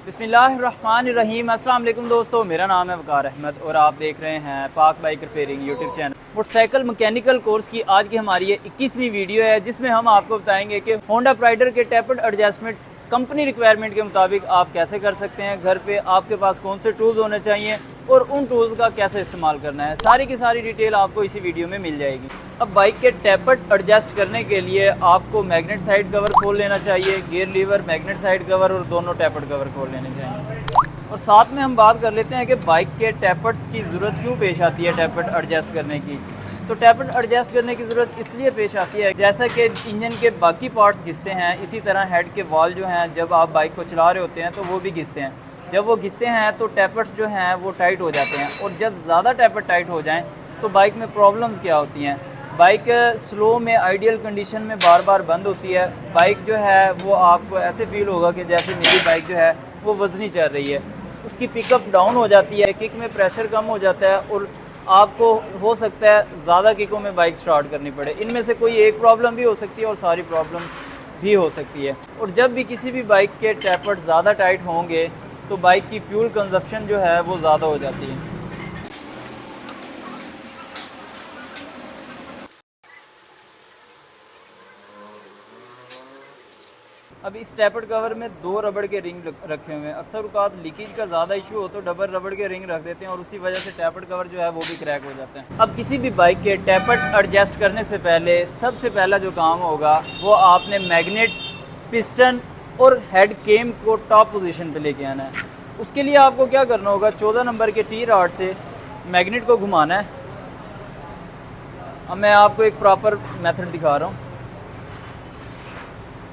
बिस्मिल्लाहिर्रहमानिर्रहीम। अस्सलाम वालेकुम दोस्तों, मेरा नाम है वकार अहमद और आप देख रहे हैं पाक bike repairing YouTube channel. Motorcycle mechanical course की आज की हमारी ये 21वीं वीडियो है, जिसमें हम आपको बताएंगे कि होंडा प्राइडर के टैपर्ड एडजस्टमेंट कंपनी रिक्वायरमेंट के मुताबिक आप कैसे कर सकते हैं। घर पे आपके पास कौन से टूल्स होने चाहिए और उन टूल्स का कैसे इस्तेमाल करना है, सारी की सारी डिटेल आपको इसी वीडियो में मिल जाएगी। अब बाइक के टैपर्ड एडजस्ट करने के लिए आपको मैग्नेट साइड कवर खोल लेना चाहिए, gear lever, magnet side cover और दोनों टैपर्ड कवर खोल लेने चाहिए। और साथ में हम बात कर लेते हैं कि बाइक के टैपर्ड्स की ज़रूरत क्यों पेश आती है टैपर्ड एडजस्ट करने की। तो टैपर्ड एडजस्ट करने की ज़रूरत इसलिए पेश आती है, जैसा कि इंजन के बाकी पार्ट्स घिसते हैं, इसी तरह हेड के वॉल जो हैं जब आप बाइक को चला रहे होते हैं तो वो भी घिसते हैं। जब वो घिसते हैं तो टैपर्ड्स जो हैं वो टाइट हो जाते हैं, और जब ज़्यादा टैपर्ड टाइट हो जाएं तो बाइक में प्रॉब्लम्स क्या होती हैं। बाइक स्लो में आइडियल कंडीशन में बार बार बंद होती है। बाइक जो है वो आपको ऐसे फील होगा कि जैसे मेरी बाइक जो है वो वज़नी चल रही है। उसकी पिकअप डाउन हो जाती है, किक में प्रेशर कम हो जाता है और आपको हो सकता है ज़्यादा किकों में बाइक स्टार्ट करनी पड़े। इनमें से कोई एक प्रॉब्लम भी हो सकती है और सारी प्रॉब्लम भी हो सकती है। और जब भी किसी भी बाइक के टैपर्ड ज़्यादा टाइट होंगे तो बाइक की फ्यूल कंजप्शन जो है वो ज़्यादा हो जाती है। अब इस टैपर्ड कवर में 2 रबड़ के रिंग रखे हुए हैं। अक्सर औक़ात लीकेज का ज़्यादा इशू हो तो डबल रबड़ के रिंग रख देते हैं और उसी वजह से टैपर्ड कवर जो है वो भी क्रैक हो जाते हैं। अब किसी भी बाइक के टैपर्ड एडजस्ट करने से पहले सबसे पहला जो काम होगा वो आपने मैग्नेट, पिस्टन और हेड केम को टॉप पोजीशन पे लेके आना है। उसके लिए आपको क्या करना होगा, 14 नंबर के टी रॉड से मैग्नेट को घुमाना है। अब मैं आपको एक प्रॉपर मेथड दिखा रहा हूँ।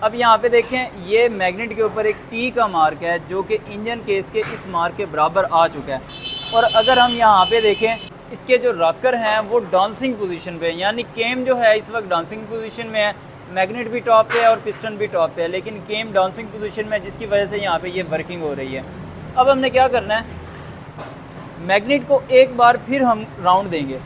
अब यहाँ पे देखें, ये मैग्नेट के ऊपर एक टी का मार्क है जो कि इंजन केस के इस मार्क के बराबर आ चुका है। और अगर हम यहाँ पे देखें, इसके जो रॉकर हैं वो डांसिंग पोजीशन पे है, यानी केम जो है इस वक्त डांसिंग पोजीशन में है। मैग्नेट भी टॉप पे है और पिस्टन भी टॉप पे है, लेकिन केम डांसिंग पोजीशन में है, जिसकी वजह से यहाँ पे ये वर्किंग हो रही है। अब हमने क्या करना है, मैग्नेट को एक बार फिर हम राउंड देंगे।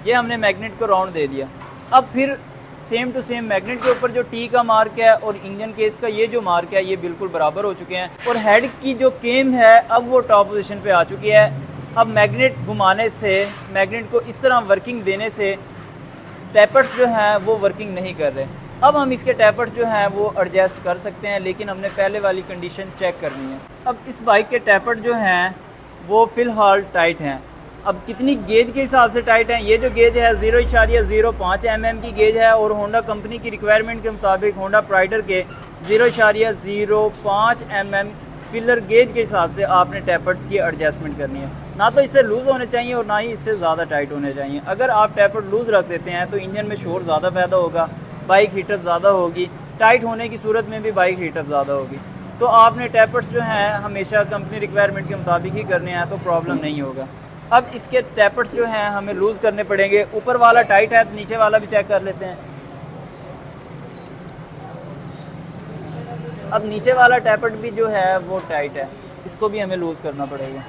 ये हमने मैग्नेट को राउंड दे दिया। अब फिर सेम टू सेम मैग्नेट के ऊपर जो टी का मार्क है और इंजन केस का ये जो मार्क है ये बिल्कुल बराबर हो चुके हैं। और हेड की जो केम है अब वो टॉप पोजीशन पे आ चुकी है। अब मैग्नेट घुमाने से, मैग्नेट को इस तरह वर्किंग देने से टैपर्ड्स जो हैं वो वर्किंग नहीं कर रहे। अब हम इसके टैपर्ड्स जो हैं वो एडजस्ट कर सकते हैं, लेकिन हमने पहले वाली कंडीशन चेक करनी है। अब इस बाइक के टैपर्ड जो हैं वो फ़िलहाल टाइट हैं। अब कितनी गेज के हिसाब से टाइट है, ये जो गेज है 0.05 mm की गेज है और होंडा कंपनी की रिक्वायरमेंट के मुताबिक होंडा प्राइडर के 0.05 mm पिलर गेज के हिसाब से आपने टैपर्ड्स की एडजस्टमेंट करनी है। ना तो इससे लूज़ होने चाहिए और ना ही इससे ज़्यादा टाइट होने चाहिए। अगर आप टैपर्ड लूज़ रख देते हैं तो इंजन में शोर ज़्यादा पैदा होगा, बाइक हीटअप ज़्यादा होगी, टाइट होने की सूरत में भी बाइक हीटअप ज़्यादा होगी। तो आपने टैपर्ड्स जो हैं हमेशा कंपनी रिक्वायरमेंट के मुताबिक ही करने हैं, तो प्रॉब्लम नहीं होगा। अब इसके टैपर्ड्स जो हैं हमें लूज़ करने पड़ेंगे। ऊपर वाला टाइट है, नीचे वाला भी चेक कर लेते हैं। अब नीचे वाला टैपर्ड भी जो है वो टाइट है, इसको भी हमें लूज़ करना पड़ेगा।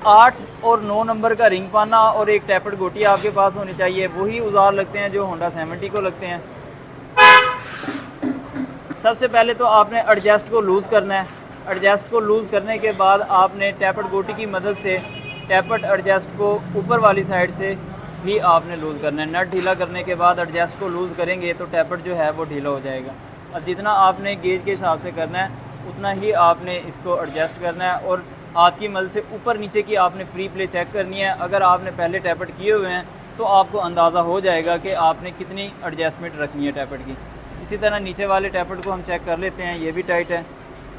8 और 9 नंबर का रिंग पाना और एक टैपर्ड गोटी आपके पास होनी चाहिए। वही औजार लगते हैं जो होंडा 70 को लगते हैं। सबसे पहले तो आपने एडजस्ट को लूज़ करना है। एडजस्ट को लूज़ करने के बाद आपने टैपर्ड गोटी की मदद से टैपर्ड एडजस्ट को ऊपर वाली साइड से भी आपने लूज़ करना है। नट ढीला करने के बाद एडजस्ट को लूज़ करेंगे तो टैपर्ड जो है वो ढीला हो जाएगा। अब जितना आपने गेज के हिसाब से करना है उतना ही आपने इसको एडजस्ट करना है और हाथ की मदद से ऊपर नीचे की आपने फ्री प्ले चेक करनी है। अगर आपने पहले टैपर्ड किए हुए हैं तो आपको अंदाज़ा हो जाएगा कि आपने कितनी एडजस्टमेंट रखनी है टैपर्ड की। इसी तरह नीचे वाले टैपर्ड को हम चेक कर लेते हैं, ये भी टाइट है।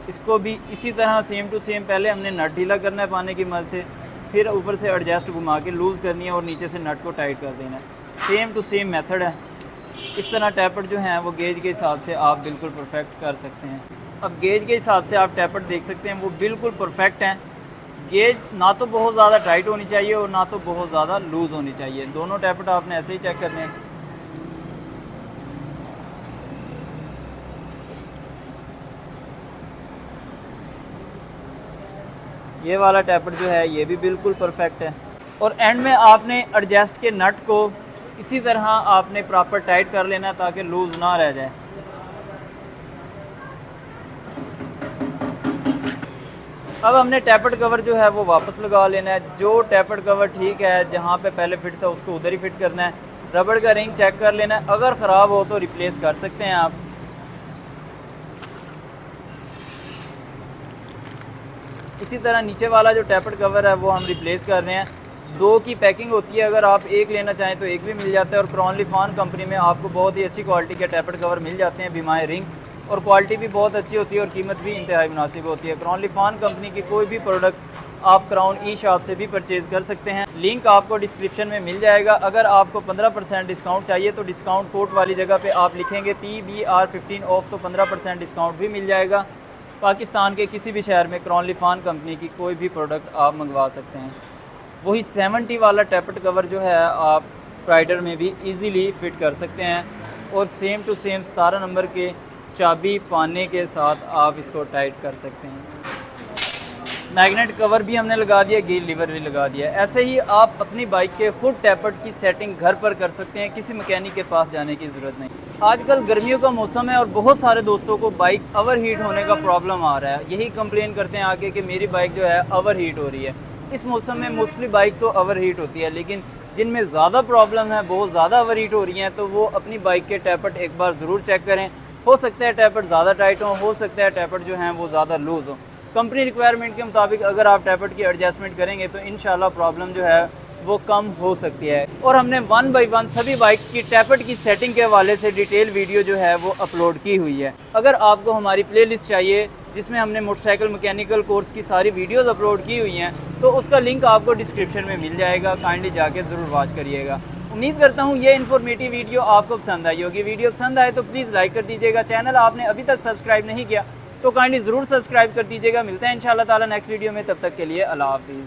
इसको भी इसी तरह सेम टू सेम पहले हमने नट ढीला करना है पाने की मदद से, फिर ऊपर से एडजस्ट घुमा के लूज़ करनी है और नीचे से नट को टाइट कर देना है। सेम टू सेम मेथड है। इस तरह टैपर्ड जो हैं वो गेज के हिसाब से आप बिल्कुल परफेक्ट कर सकते हैं। अब गेज के हिसाब से आप टैपर्ड देख सकते हैं वो बिल्कुल परफेक्ट हैं। गेज ना तो बहुत ज़्यादा टाइट होनी चाहिए और ना तो बहुत ज़्यादा लूज़ होनी चाहिए। दोनों टैपर्ड आपने ऐसे ही चेक करने हैं। ये वाला टैपर्ड जो है ये भी बिल्कुल परफेक्ट है। और एंड में आपने एडजस्ट के नट को इसी तरह आपने प्रॉपर टाइट कर लेना ताकि लूज़ ना रह जाए। अब हमने टैपर्ड कवर जो है वो वापस लगा लेना है। जो टैपर्ड कवर ठीक है, जहाँ पे पहले फिट था उसको उधर ही फिट करना है। रबड़ का रिंग चेक कर लेना है, अगर ख़राब हो तो रिप्लेस कर सकते हैं आप। इसी तरह नीचे वाला जो टैपर्ड कवर है वो हम रिप्लेस कर रहे हैं। 2 की पैकिंग होती है, अगर आप एक लेना चाहें तो एक भी मिल जाता है। और क्रॉनली फान कंपनी में आपको बहुत ही अच्छी क्वालिटी के टैपर्ड कवर मिल जाते हैं बीमाए रिंग, और क्वालिटी भी बहुत अच्छी होती है और कीमत भी इंतहाई मुनासिब होती है। क्रॉनली फान कंपनी की कोई भी प्रोडक्ट आप क्राउन ई शॉप से भी परचेज़ कर सकते हैं। लिंक आपको डिस्क्रिप्शन में मिल जाएगा। अगर आपको 15% डिस्काउंट चाहिए तो डिस्काउंट कोड वाली जगह पे आप लिखेंगे PBR15 ऑफ, तो 15% डिस्काउंट भी मिल जाएगा। पाकिस्तान के किसी भी शहर में क्रॉनली फान कंपनी की कोई भी प्रोडक्ट आप मंगवा सकते हैं। वही 70 वाला टैपर्ड कवर जो है आप प्राइडर में भी इजीली फिट कर सकते हैं, और सेम टू सेम 17 नंबर के चाबी पाने के साथ आप इसको टाइट कर सकते हैं। मैग्नेट कवर भी हमने लगा दिया, गियर लीवर भी लगा दिया। ऐसे ही आप अपनी बाइक के खुद टैपर्ड की सेटिंग घर पर कर सकते हैं, किसी मैकेनिक के पास जाने की ज़रूरत नहीं। आजकल गर्मियों का मौसम है और बहुत सारे दोस्तों को बाइक ओवर हीट होने का प्रॉब्लम आ रहा है। यही कंप्लेन करते हैं आके कि मेरी बाइक जो है ओवर हीट हो रही है। इस मौसम में मोस्टली बाइक तो ओवर हीट होती है, लेकिन जिनमें ज़्यादा प्रॉब्लम है, बहुत ज़्यादा ओवर हीट हो रही हैं, तो वो अपनी बाइक के टैपर्ड एक बार ज़रूर चेक करें। हो सकता है टैपर्ड ज़्यादा टाइट हो सकता है टैपर्ड जो हैं वो ज़्यादा लूज़ हो। कंपनी रिक्वायरमेंट के मुताबिक अगर आप टैपर्ड की एडजस्टमेंट करेंगे तो इंशाल्लाह प्रॉब्लम जो है वो कम हो सकती है। और हमने 1 बाय 1 सभी बाइक्स की टैपर्ड की सेटिंग के हवाले से डिटेल वीडियो जो है वो अपलोड की हुई है। अगर आपको हमारी प्लेलिस्ट चाहिए जिसमें हमने मोटरसाइकिल मैकेनिकल कोर्स की सारी वीडियोस अपलोड की हुई हैं, तो उसका लिंक आपको डिस्क्रिप्शन में मिल जाएगा, काइंडली जाके ज़रूर वॉच करिएगा। उम्मीद करता हूँ ये इन्फॉर्मेटिव वीडियो आपको पसंद आई होगी। वीडियो पसंद आए तो प्लीज़ लाइक कर दीजिएगा। चैनल आपने अभी तक सब्सक्राइब नहीं किया तो काइंडली ज़रूर सब्सक्राइब कर दीजिएगा। मिलते हैं इंशाल्लाह ताला नेक्स्ट वीडियो में, तब तक के लिए अल्लाह हाफिज़।